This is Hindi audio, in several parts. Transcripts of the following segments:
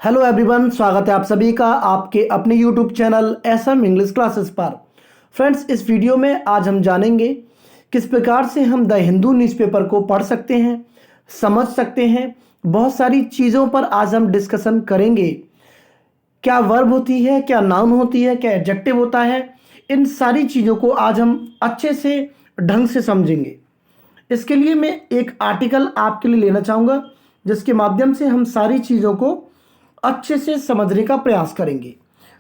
हेलो एवरीवन, स्वागत है आप सभी का आपके अपने YouTube channel SM English classes पर। फ्रेंड्स, इस वीडियो में आज हम जानेंगे किस प्रकार से हम द हिंदू न्यूज़पेपर को पढ़ सकते हैं, समझ सकते हैं। बहुत सारी चीज़ों पर आज हम डिस्कशन करेंगे। क्या वर्ब होती है, क्या नाउन होती है, क्या एडजेक्टिव होता है, इन सारी चीज़ों को आज हम अच्छे से ढंग से समझेंगे। इसके लिए मैं एक आर्टिकल आपके लिए लेना चाहूँगा जिसके माध्यम से हम सारी चीज़ों को अच्छे से समझने का प्रयास करेंगे।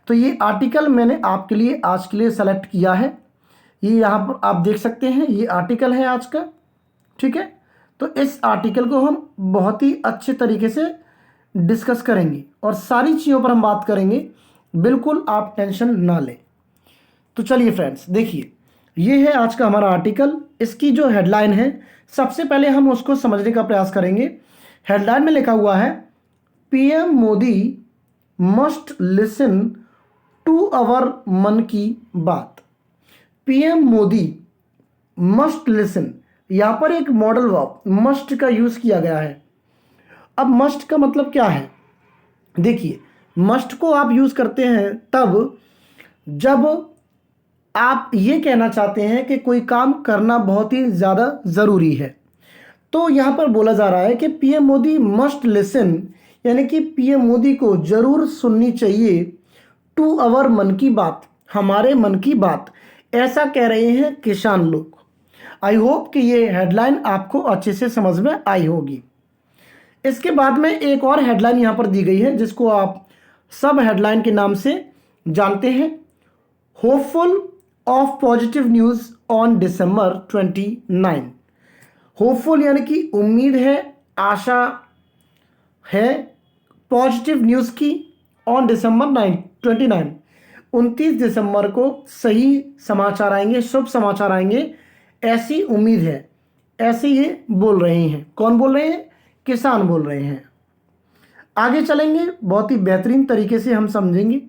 तो ये आर्टिकल मैंने आपके लिए आज के लिए सेलेक्ट किया है। ये यहाँ पर आप देख सकते हैं, ये आर्टिकल है आज का। ठीक है, तो इस आर्टिकल को हम बहुत ही अच्छे तरीके से डिस्कस करेंगे और सारी चीज़ों पर हम बात करेंगे। बिल्कुल आप टेंशन ना लें। तो चलिए फ्रेंड्स, देखिए ये है आज का हमारा आर्टिकल। इसकी जो हेडलाइन है, सबसे पहले हम उसको समझने का प्रयास करेंगे। हेडलाइन में लिखा हुआ है, PM Modi must listen to our Mann ki बात। पीएम मोदी मस्ट लिसन, यहां पर एक मॉडल वर्ब मस्ट का यूज किया गया है। अब मस्ट का मतलब क्या है? देखिए, मस्ट को आप यूज करते हैं तब जब आप ये कहना चाहते हैं कि कोई काम करना बहुत ही ज़्यादा ज़रूरी है। तो यहाँ पर बोला जा रहा है कि पीएम मोदी मस्ट लिसन, यानी कि पीएम मोदी को जरूर सुननी चाहिए टू अवर मन की बात, हमारे मन की बात। ऐसा कह रहे हैं किसान लोग। आई होप कि ये हेडलाइन आपको अच्छे से समझ में आई होगी। इसके बाद में एक और हेडलाइन यहाँ पर दी गई है जिसको आप सब हेडलाइन के नाम से जानते हैं, hopeful of positive news on December 29। Hopeful यानी कि उम्मीद है, आशा है पॉजिटिव न्यूज़ की ऑन December 29, 29 दिसंबर को सही समाचार आएंगे, शुभ समाचार आएंगे, ऐसी उम्मीद है। ऐसे ये बोल रहे हैं। कौन बोल रहे हैं? किसान बोल रहे हैं। आगे चलेंगे, बहुत ही बेहतरीन तरीके से हम समझेंगे।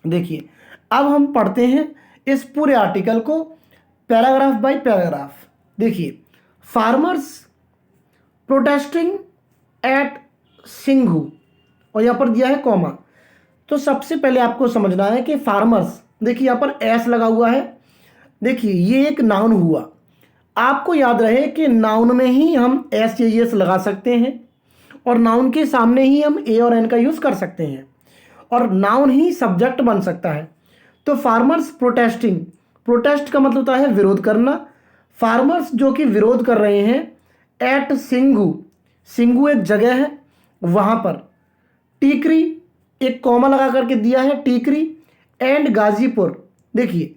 देखिए, अब हम पढ़ते हैं इस पूरे आर्टिकल को पैराग्राफ बाय पैराग्राफ। देखिए, फार्मर्स प्रोटेस्टिंग एट सिंघू, और यहाँ पर दिया है कॉमा। तो सबसे पहले आपको समझना है कि फार्मर्स, देखिए यहाँ पर एस लगा हुआ है। देखिए, ये एक नाउन हुआ। आपको याद रहे कि नाउन में ही हम एस या एस लगा सकते हैं और नाउन के सामने ही हम ए और एन का यूज़ कर सकते हैं और नाउन ही सब्जेक्ट बन सकता है। तो फार्मर्स प्रोटेस्टिंग, प्रोटेस्ट का मतलब होता है विरोध करना। फार्मर्स जो कि विरोध कर रहे हैं एट सिंघू, सिंघू एक जगह है, वहाँ पर टीकरी, एक कॉमा लगा करके दिया है, टीकरी एंड गाजीपुर। देखिए,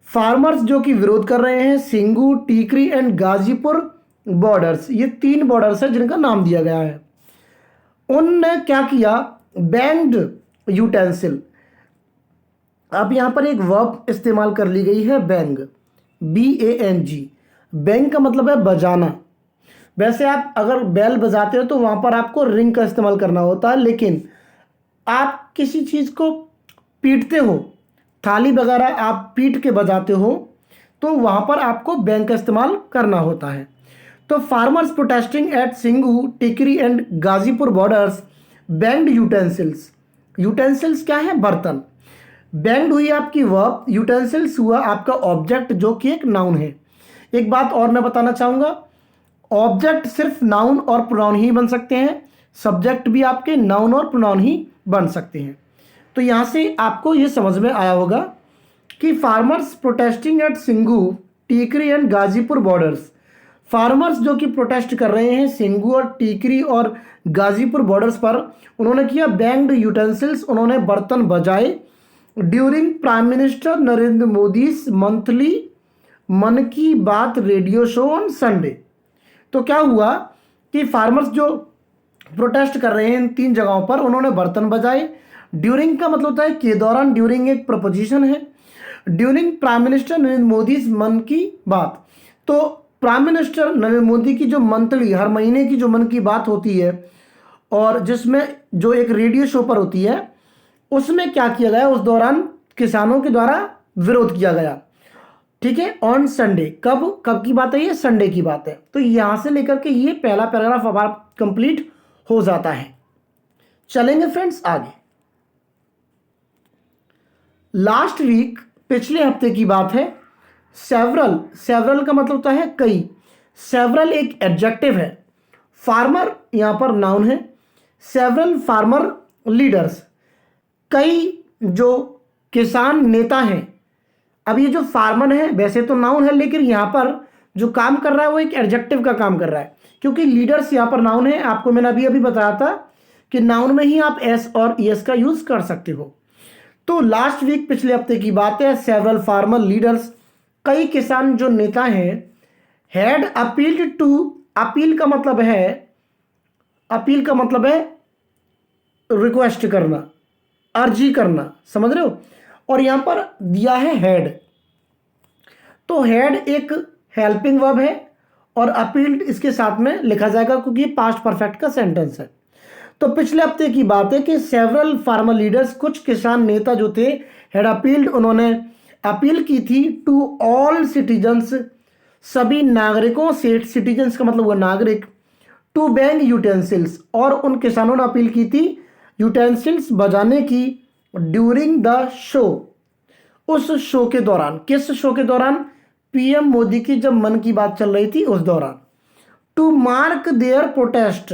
फार्मर्स जो कि विरोध कर रहे हैं सिंघू, टीकरी एंड गाजीपुर बॉर्डर्स, ये 3 बॉर्डर्स है जिनका नाम दिया गया है। उनने क्या किया? Banged utensil. अब यहाँ पर एक वर्ब इस्तेमाल कर ली गई है, बैंग, BANG। बैंग का मतलब है बजाना। वैसे आप अगर बेल बजाते हो तो वहाँ पर आपको रिंग का इस्तेमाल करना होता है, लेकिन आप किसी चीज़ को पीटते हो, थाली वगैरह आप पीट के बजाते हो, तो वहाँ पर आपको बैंग का इस्तेमाल करना होता है। तो farmers protesting at Singhu, Tikri and Ghazipur borders banged utensils. Utensils क्या है? बर्तन। बैंग्ड हुई आपकी वर्ब, यूटेंसिल्स हुआ आपका ऑब्जेक्ट जो कि एक नाउन है। एक बात और मैं बताना चाहूँगा, ऑब्जेक्ट सिर्फ नाउन और प्रोनाउन ही बन सकते हैं, सब्जेक्ट भी आपके नाउन और प्रोनाउन ही बन सकते हैं। तो यहाँ से आपको ये समझ में आया होगा कि farmers protesting at Singhu, Tikri and Ghazipur borders, farmers जो कि प्रोटेस्ट कर रहे हैं सिंघू और टीकरी और गाजीपुर बॉर्डर्स पर, उन्होंने किया बैंग्ड यूटेंसिल्स, उन्होंने बर्तन बजाए during prime minister Narendra Modi monthly मन की बात रेडियो शो ऑन संडे। तो क्या हुआ कि फार्मर्स जो प्रोटेस्ट कर रहे हैं इन 3 जगहों पर, उन्होंने बर्तन बजाए। ड्यूरिंग का मतलब होता है के दौरान, ड्यूरिंग एक प्रपोजिशन है। During prime minister Narendra Modi मन की बात, तो प्राइम मिनिस्टर नरेंद्र मोदी की जो मंथली, हर महीने की जो मन की बात होती है और जिसमें जो एक रेडियो शो पर होती है, उसमें क्या किया गया? उस दौरान किसानों के द्वारा विरोध किया गया। ठीक है, ऑन संडे। कब की बात है? ये संडे की बात है। तो यहां से लेकर के ये पहला पैराग्राफ अब कंप्लीट हो जाता है। चलेंगे फ्रेंड्स आगे। लास्ट वीक पिछले हफ्ते की बात है। सेवरल, सेवरल का मतलब होता है कई। सेवरल एक एडजेक्टिव है। फार्मर यहां पर नाउन है। सेवरल फार्मर लीडर्स, कई जो किसान नेता हैं। अब ये जो फार्मर है वैसे तो नाउन है, लेकिन यहां पर जो काम कर रहा है वो एक एडजेक्टिव का काम कर रहा है, क्योंकि लीडर्स यहां पर नाउन है। आपको मैंने अभी अभी बताया था कि नाउन में ही आप एस और ईएस का यूज कर सकते हो। तो लास्ट वीक पिछले हफ्ते की बात है। सेवरल फार्मर लीडर्स, कई किसान जो नेता हैं, हैड अपील्ड टू, अपील का मतलब है, अपील का मतलब है रिक्वेस्ट करना, अर्जी करना, समझ रहे हो। और यहां पर दिया है हैड, तो हैड एक हेल्पिंग वर्ब है और अपील्ड इसके साथ में लिखा जाएगा क्योंकि पास्ट परफेक्ट का सेंटेंस है। तो पिछले हफ्ते की बात है कि सेवरल फार्मर लीडर्स, कुछ किसान नेता जो थे, हैड अपील्ड, उन्होंने अपील की थी, टू ऑल सिटीजन्स, सभी नागरिकों से, सिटीजन्स का मतलब हुआ नागरिक, टू बैंग यूटेंसिल्स, और उन किसानों ने अपील की थी यूटेंसिल्स बजाने की, ड्यूरिंग द शो, उस शो के दौरान। किस शो के दौरान? पीएम मोदी की जब मन की बात चल रही थी उस दौरान। टू मार्क देयर प्रोटेस्ट,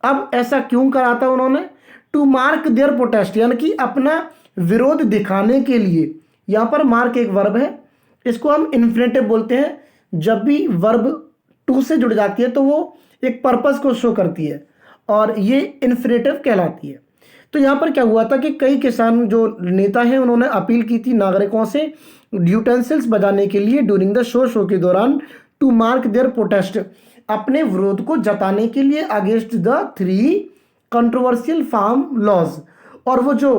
अब ऐसा क्यों करा था उन्होंने? टू मार्क देयर प्रोटेस्ट, यानी कि अपना विरोध दिखाने के लिए। यहां पर मार्क एक वर्ब है, इसको हम इन्फिनेटिव बोलते हैं। जब भी वर्ब टू से जुड़ जाती है तो वो एक पर्पस को शो करती है और ये इन्फिनेटिव कहलाती है। तो यहां पर क्या हुआ था कि कई किसान जो नेता हैं उन्होंने अपील की थी नागरिकों से यूटेंसिल्स बजाने के लिए, ड्यूरिंग द शो, शो के दौरान, टू मार्क देयर प्रोटेस्ट, अपने विरोध को जताने के लिए, against the 3 controversial farm laws. और वो जो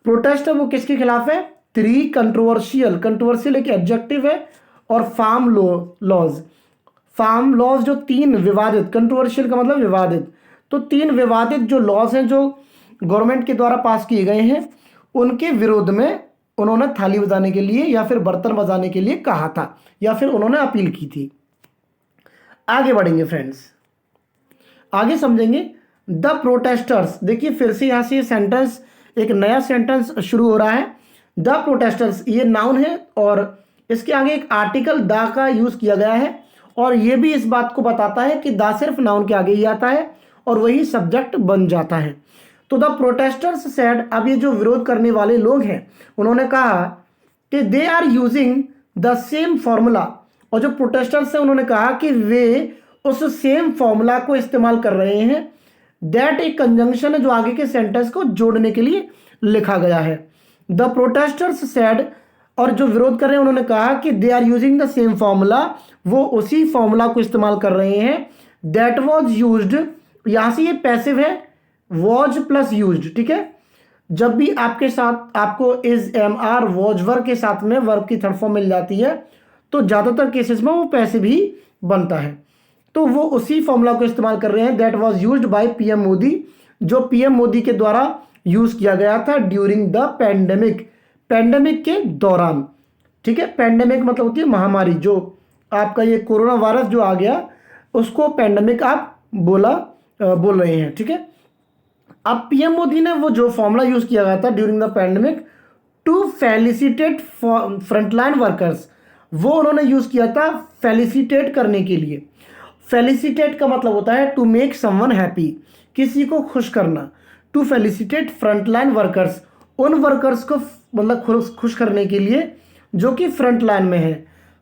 प्रोटेस्ट है वो किसके खिलाफ है? 3 कंट्रोवर्शियल, कंट्रोवर्शियल एक एडजेक्टिव है, और फार्म लॉज, फार्म लॉज जो 3 विवादित, कंट्रोवर्शियल का मतलब विवादित, तो 3 विवादित जो लॉज हैं जो गवर्नमेंट के द्वारा पास किए गए हैं, उनके विरोध में उन्होंने थाली बजाने के लिए या फिर बर्तन बजाने के लिए कहा था, या फिर उन्होंने अपील की थी। आगे बढ़ेंगे फ्रेंड्स, आगे समझेंगे। द प्रोटेस्टर्स, देखिए फिर से यहां से सेंटेंस, एक नया सेंटेंस शुरू हो रहा है। द प्रोटेस्टर्स ये नाउन है और इसके आगे एक आर्टिकल द का यूज किया गया है, और ये भी इस बात को बताता है कि द सिर्फ नाउन के आगे ही आता है और वही सब्जेक्ट बन जाता है। तो द प्रोटेस्टर्स सेड, अब ये जो विरोध करने वाले लोग हैं उन्होंने कहा कि they are using the same formula, और जो प्रोटेस्टर्स हैं उन्होंने कहा कि वे उस सेम फॉर्मूला को इस्तेमाल कर रहे हैं। दैट एक कंजंक्शन है जो आगे के सेंटेंस को जोड़ने के लिए लिखा गया है। द प्रोटेस्टर्स सेड, और जो विरोध कर रहे हैं उन्होंने कहा कि they are using the same formula, वो उसी फॉर्मूला को इस्तेमाल कर रहे हैं। दैट वॉज यूज्ड, यहां से ये पैसिव है, वॉज प्लस यूज्ड, ठीक है। जब भी आपके साथ आपको is, am, are, was verb के साथ में वर्ब की थर्ड फॉर्म मिल जाती है तो ज्यादातर केसेस में वो पैसिव ही बनता है। तो वो उसी फॉर्मूला को इस्तेमाल कर रहे हैं। That was used by PM Modi, जो पीएम मोदी के द्वारा यूज किया गया था ड्यूरिंग द पैंडेमिक, पैंडेमिक के दौरान, ठीक है। पैंडेमिक मतलब होती है महामारी, जो आपका ये कोरोना वायरस जो आ गया उसको पैंडेमिक आप बोल रहे हैं, ठीक है। अब पीएम मोदी ने वो जो फॉर्मूला यूज किया गया था during the pandemic to felicitate frontline workers, वो उन्होंने यूज किया था फेलिसिटेट करने के लिए। फेलिसिटेट का मतलब होता है टू मेक समवन हैप्पी, किसी को खुश करना। टू फेलिसिटेट फ्रंटलाइन वर्कर्स, उन वर्कर्स को मतलब खुश करने के लिए जो कि फ्रंट लाइन में है।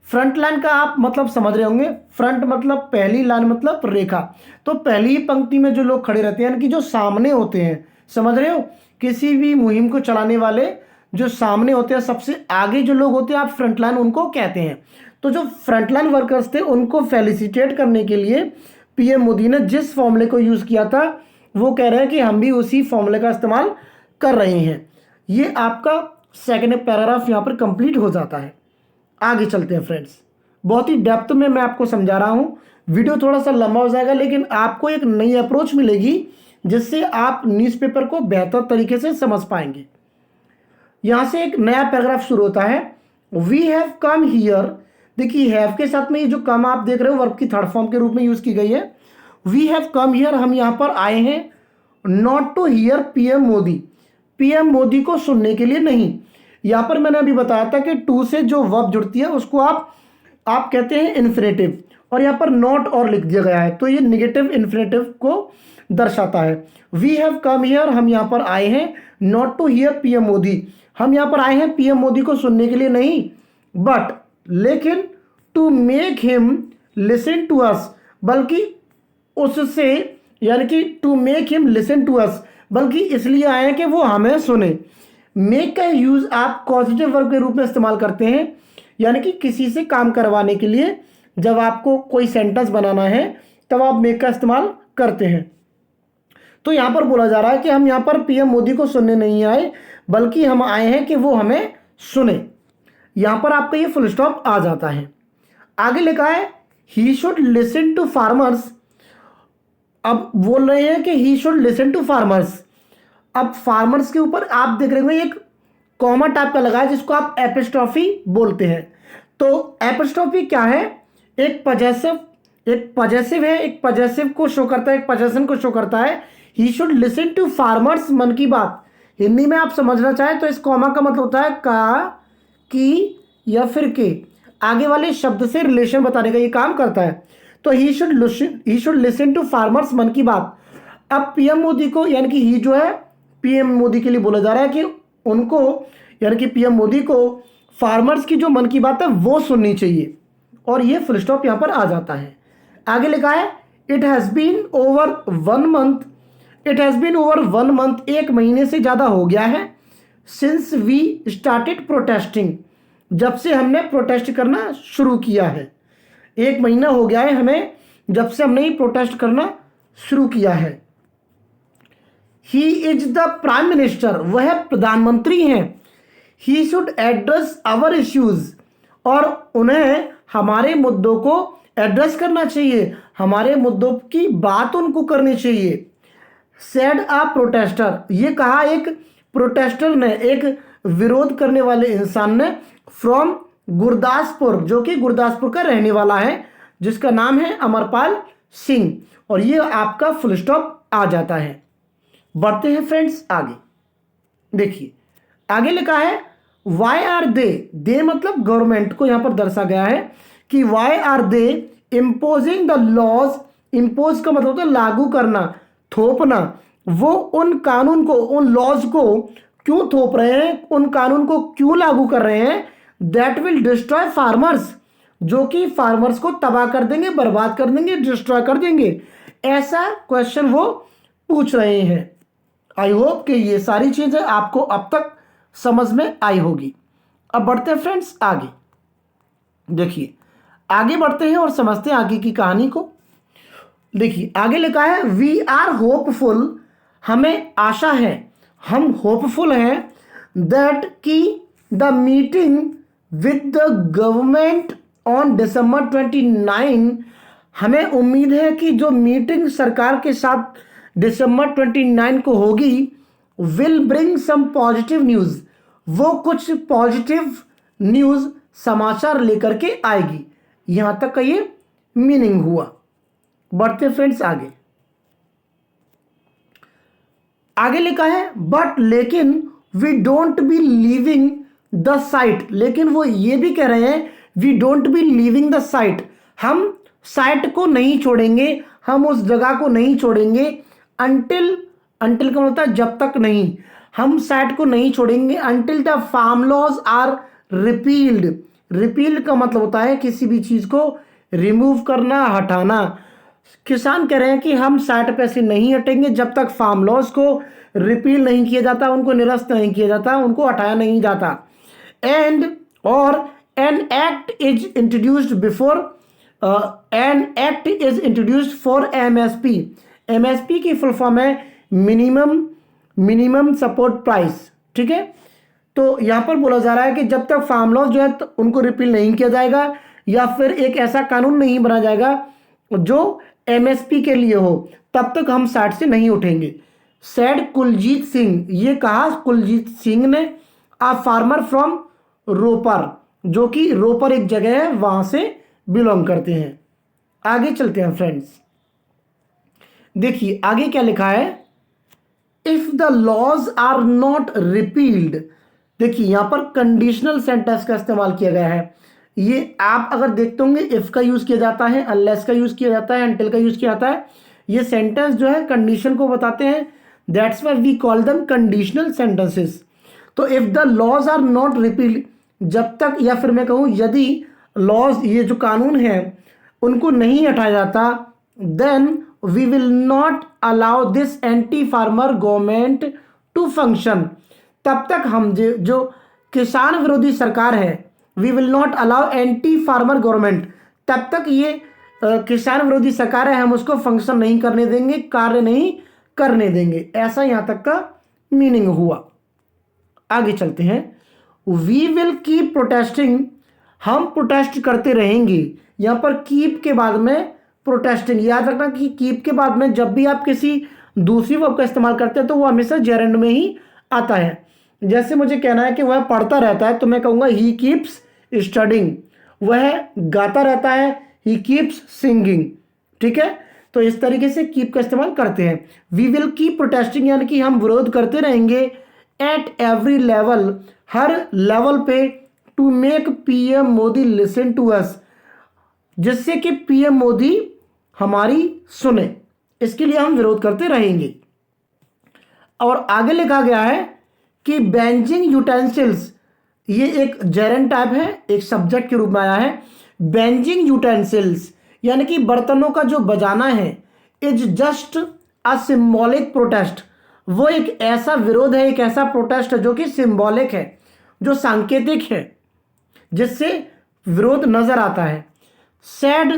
फ्रंट लाइन का आप मतलब समझ रहे होंगे, फ्रंट मतलब पहली लाइन मतलब रेखा, तो पहली पंक्ति में जो लोग खड़े रहते हैं, यानी कि जो सामने होते हैं, समझ रहे हो, किसी भी मुहिम को चलाने वाले जो सामने होते हैं, सबसे आगे जो लोग होते हैं, आप फ्रंट लाइन उनको कहते हैं। तो जो फ्रंटलाइन वर्कर्स थे उनको फेलिसिटेट करने के लिए पीएम मोदी ने जिस फॉर्मूले को यूज किया था वो कह रहे हैं कि हम भी उसी फॉर्मूले का इस्तेमाल कर रहे हैं। ये आपका सेकंड पैराग्राफ यहां पर कंप्लीट हो जाता है। आगे चलते हैं फ्रेंड्स, बहुत ही डेप्थ में मैं आपको समझा रहा हूं, वीडियो थोड़ा सा लंबा हो जाएगा लेकिन आपको एक नई अप्रोच मिलेगी जिससे आप न्यूज़पेपर को बेहतर तरीके से समझ पाएंगे। यहां से एक नया पैराग्राफ शुरू होता है। वी हैव कम हियर, देखिए हैव के साथ में ये जो कम आप देख रहे हो वर्ब की थर्ड फॉर्म के रूप में यूज की गई है। वी हैव कम हियर, हम यहां पर आए हैं। Not to hear PM Modi, PM Modi को सुनने के लिए नहीं। यहां पर मैंने अभी बताया था कि टू से जो वर्ब जुड़ती है उसको आप कहते हैं इन्फिनेटिव, और यहां पर नॉट और लिख दिया गया है तो ये निगेटिव इन्फिनेटिव को दर्शाता है। वी हैव कम हियर, हम यहां पर आए हैं, not to hear PM Modi, हम यहां पर आए हैं पीएम मोदी को सुनने के लिए नहीं, बट लेकिन to make him listen to us, बल्कि उससे, यानी कि to make him listen to us, बल्कि इसलिए आए हैं कि वो हमें सुने। मेक का यूज आप पॉजिटिव वर्ब के रूप में इस्तेमाल करते हैं, यानी कि किसी से काम करवाने के लिए जब आपको कोई सेंटेंस बनाना है तब आप मेक का इस्तेमाल करते हैं। तो यहां पर बोला जा रहा है कि हम यहां पर पीएम मोदी को सुनने नहीं आए, बल्कि हम आए हैं कि वो हमें सुने। यहां पर आपका ये फुल स्टॉप आ जाता है। आगे लिखा है he should listen to farmers, अब बोल रहे हैं कि he should listen to farmers. अब फार्मर्स के ऊपर आप देख रहे होंगे एक कॉमा टाइप का लगा है जिसको आप एपिस्ट्रॉफी बोलते हैं। तो एपिस्ट्रॉफी क्या है, एक पजेसिव है, एक पजेसिव को शो करता है, एक पजेशन को शो करता है। He should listen to farmers, Mann ki बात। हिंदी में आप समझना चाहें तो इस कॉमा का मतलब होता है का, की या फिर के, आगे वाले शब्द से रिलेशन बताने का ये काम करता है। तो he should listen to farmers, Mann ki बात। अब पीएम मोदी को, यानी कि ही जो है पीएम मोदी के लिए बोला जा रहा है कि उनको, यानी कि पीएम मोदी को फार्मर्स की जो मन की बात है वो सुननी चाहिए, और ये फुल स्टॉप यहां पर आ जाता है। आगे लिखा है it has been over 1 month, it has been over 1 month, 1 महीने से ज़्यादा हो गया है, सिंस वी स्टार्टेड प्रोटेस्टिंग, जब से हमने प्रोटेस्ट करना शुरू किया है। 1 महीना हो गया है हमें जब से हमने प्रोटेस्ट करना शुरू किया है। He is the prime minister, वह प्रधानमंत्री हैं। He should address our issues, और उन्हें हमारे मुद्दों को एड्रेस करना चाहिए, हमारे मुद्दों की बात उनको करनी चाहिए। सेड अ प्रोटेस्टर, ये कहा एक प्रोटेस्टर ने, एक विरोध करने वाले इंसान ने, फ्रॉम गुरदासपुर, जो कि गुरदासपुर का रहने वाला है, जिसका नाम है अमरपाल सिंह, और ये आपका फुल स्टॉप आ जाता है। बढ़ते हैं फ्रेंड्स आगे। देखिए आगे लिखा है वाई आर दे मतलब गवर्नमेंट को यहां पर दर्शा गया है कि why are they imposing the laws, impose का मतलब होता है लागू करना, थोपना। वो उन कानून को, उन लॉज को क्यों थोप रहे हैं, उन कानून को क्यों लागू कर रहे हैं, दैट विल डिस्ट्रॉय फार्मर्स, जो कि फार्मर्स को तबाह कर देंगे, बर्बाद कर देंगे, डिस्ट्रॉय कर देंगे। ऐसा क्वेश्चन वो पूछ रहे हैं। आई होप कि ये सारी चीजें आपको अब तक समझ में आई होगी। अब बढ़ते हैं फ्रेंड्स आगे। देखिए आगे बढ़ते हैं और समझते हैं आगे की कहानी को। देखिए आगे लिखा है वी आर होपफुल, हमें आशा है, हम होपफुल हैं, दैट की the meeting with the government on December 29, हमें उम्मीद है कि जो मीटिंग सरकार के साथ December 29 को होगी, will bring some positive news, वो कुछ पॉजिटिव न्यूज़, समाचार लेकर के आएगी। यहां तक का ये मीनिंग हुआ। बढ़ते फ्रेंड्स आगे। आगे लिखा है बट लेकिन we don't be leaving the site, लेकिन वो ये भी कह रहे हैं we don't be leaving the site, हम साइट को नहीं छोड़ेंगे, हम उस जगह को नहीं छोड़ेंगे, अंटिल का मतलब है जब तक नहीं, हम साइट को नहीं छोड़ेंगे, until the farm laws are repealed. Repealed का मतलब होता है किसी भी चीज को रिमूव करना, हटाना। किसान कह रहे हैं कि हम साइट पे से नहीं हटेंगे जब तक फार्म लॉज को रिपील नहीं किया जाता, उनको निरस्त नहीं किया जाता, उनको हटाया नहीं जाता। एंड और an act is introduced before, an act is introduced for MSP. MSP की फुल फॉर्म है मिनिमम सपोर्ट प्राइस, ठीक है। तो यहां पर बोला जा रहा है कि जब तक फार्म लॉज जो है तो उनको रिपील नहीं किया जाएगा, या फिर एक ऐसा कानून नहीं बना जाएगा जो एमएसपी के लिए हो, तब तक हम साइट से नहीं उठेंगे। सैड कुलजीत सिंह, ये कहा कुलजीत सिंह ने, आ फार्मर फ्रॉम रोपर, जो कि रोपर एक जगह है वहां से बिलोंग करते हैं। आगे चलते हैं फ्रेंड्स। देखिए आगे क्या लिखा है, if the laws are not repealed, देखिए यहां पर कंडीशनल सेंटेंस का इस्तेमाल किया गया है। ये आप अगर देखते होंगे इफ का यूज किया जाता है, अनलेस का यूज किया जाता है, अनटिल का यूज किया जाता है। ये सेंटेंस जो है कंडीशन को बताते हैं, that's why we call them conditional sentences. तो if the laws are not repealed, जब तक, या फिर मैं कहूं यदि लॉज, ये जो कानून है उनको नहीं हटाया जाता, then we will not allow this anti farmer government to function, तब तक हम जो किसान विरोधी सरकार है, we will not allow anti farmer government, तब तक ये किसान विरोधी सरकार है, हम उसको फंक्शन नहीं करने देंगे, कार्य नहीं करने देंगे। ऐसा यहां तक का मीनिंग हुआ। आगे चलते हैं। वी विल कीप प्रोटेस्टिंग, हम प्रोटेस्ट करते रहेंगे। यहां पर कीप के बाद में प्रोटेस्टिंग, याद रखना कि कीप के बाद में जब भी आप किसी दूसरी वर्ब का इस्तेमाल करते हैं तो वो हमेशा जेरेंड में ही आता है। जैसे मुझे कहना है कि वह पढ़ता रहता है, तो मैं कहूंगा ही कीप्स स्टडिंग। वह गाता रहता है, ही कीप्स सिंगिंग। ठीक है, तो इस तरीके से कीप का इस्तेमाल करते हैं। वी विल कीप प्रोटेस्टिंग, यानी कि हम विरोध करते रहेंगे एट एवरी लेवल, हर लेवल पे, to make PM Modi listen to us, जिससे कि पीएम मोदी हमारी सुने, इसके लिए हम विरोध करते रहेंगे। और आगे लिखा गया है कि बेंजिंग यूटेंसिल्स, ये एक जेरेंड टाइप है, एक सब्जेक्ट के रूप में आया है। बेंजिंग यूटेंसिल्स यानी कि बर्तनों का जो बजाना है, is just a symbolic protest, वो एक ऐसा विरोध है, एक ऐसा प्रोटेस्ट है जो कि सिंबॉलिक है, जो सांकेतिक है, जिससे विरोध नजर आता है। सैड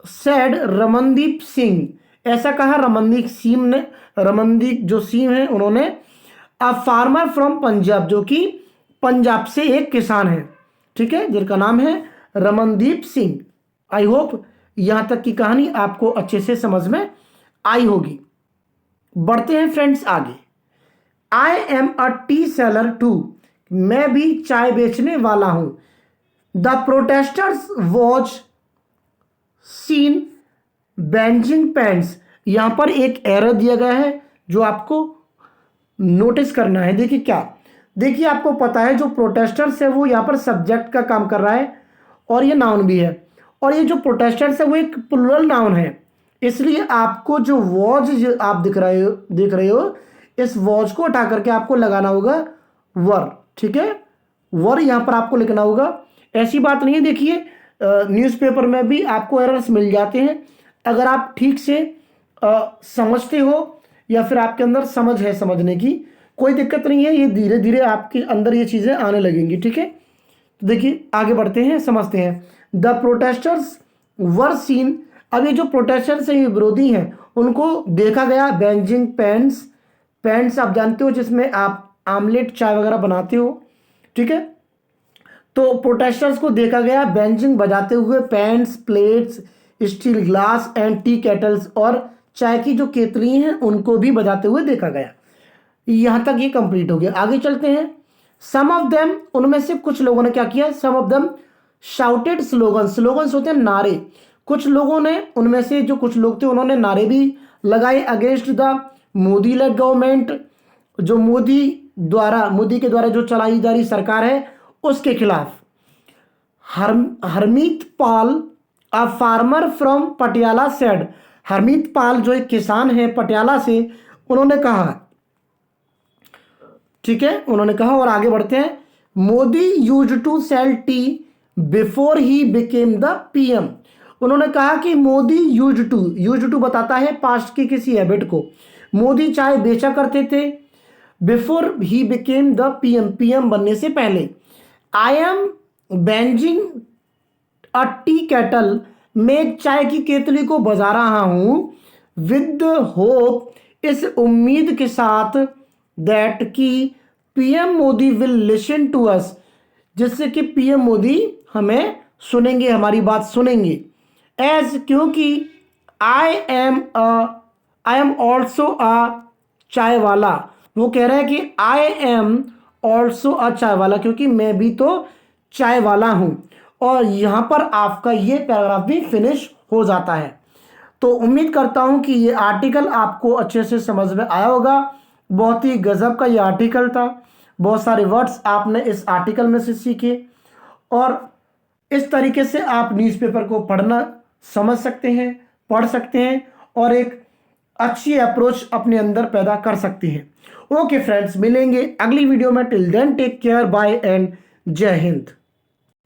सैड रमनदीप सिंह, ऐसा कहा रमनदीप सिंह ने, रमनदीप जो सिंह है उन्होंने। अ फार्मर फ्रॉम पंजाब, जो कि पंजाब से एक किसान है, ठीक है, जिनका नाम है रमनदीप सिंह। आई होप यहां तक की कहानी आपको अच्छे से समझ में आई होगी। बढ़ते हैं फ्रेंड्स आगे। I am a tea seller too, मैं भी चाय बेचने वाला हूं। The protesters watch seen banging pans, यहां पर एक एरर दिया गया है जो आपको नोटिस करना है। देखिए क्या, देखिए आपको पता है जो प्रोटेस्टर्स है वो यहां पर सब्जेक्ट का काम कर रहा है और ये नाउन भी है, और ये जो प्रोटेस्टर्स है वो एक प्लूरल नाउन है, इसलिए आपको जो वॉच आप देख रहे हो इस वॉच को उठा करके आपको लगाना होगा वर। ठीक है, वर यहां पर आपको लिखना होगा। ऐसी बात नहीं है, देखिए न्यूज़पेपर में भी आपको एरर्स मिल जाते हैं, अगर आप ठीक से समझते हो या फिर आपके अंदर समझ है, समझने की कोई दिक्कत नहीं है, ये धीरे धीरे आपके अंदर ये चीज़ें आने लगेंगी। ठीक है, तो देखिए आगे बढ़ते हैं, समझते हैं। द प्रोटेस्टर्स वर सीन, अब ये जो प्रोटेस्टर्स हैं, ये विरोधी हैं, उनको देखा गया बेंजिंग पेंट्स, पेंट्स आप जानते हो जिसमें आप आमलेट चाय वगैरह बनाते हो। ठीक है, तो प्रोटेस्टर्स को देखा गया बेंजिंग बजाते हुए paints, plates, steel glass and T kettles, और चाय की जो केतली हैं उनको भी बजाते हुए देखा गया। यहां तक ये कंप्लीट हो गया। आगे चलते हैं। सम ऑफ देम, उनमें से कुछ लोगों ने क्या किया, some of them shouted slogan, slogans होते हैं नारे, कुछ लोगों ने, उनमें से जो कुछ लोग थे उन्होंने नारे भी लगाए against the Modi lead government, जो मोदी के द्वारा जो चलाई जा रही सरकार है उसके खिलाफ। Harmeet Pal a farmer from Patiala said, Harmeet Pal जो एक किसान है पटियाला से, उन्होंने कहा, ठीक है, उन्होंने कहा। और आगे बढ़ते हैं। Modi use to sell tea before he became the PM, उन्होंने कहा कि मोदी यूज टू बताता है पास्ट की किसी हैबिट को। मोदी चाय बेचा करते थे before he became the PM, PM बनने से पहले। I am benzene a T kettle, मैं एक चाय की केतली को बजा रहा हूं विद होप, इस उम्मीद के साथ, दैट कि PM Modi will listen to us, जिससे कि पीएम मोदी हमें सुनेंगे, हमारी बात सुनेंगे। एज, क्योंकि आई एम ऑल्सो अ चाय वाला, वो कह रहे हैं कि आई एम ऑल्सो अ चाय वाला, क्योंकि मैं भी तो चाय वाला हूं। और यहां पर आपका ये पैराग्राफ भी फिनिश हो जाता है। तो उम्मीद करता हूं कि ये आर्टिकल आपको अच्छे से समझ में आया होगा। बहुत ही गजब का ये आर्टिकल था, बहुत सारे वर्ड्स आपने इस आर्टिकल में से सीखे और इस तरीके से आप न्यूज़पेपर को पढ़ना समझ सकते हैं, पढ़ सकते हैं और एक अच्छी अप्रोच अपने अंदर पैदा कर सकते हैं। ओके फ्रेंड्स, मिलेंगे अगली वीडियो में। Till then take care, bye and जय हिंद।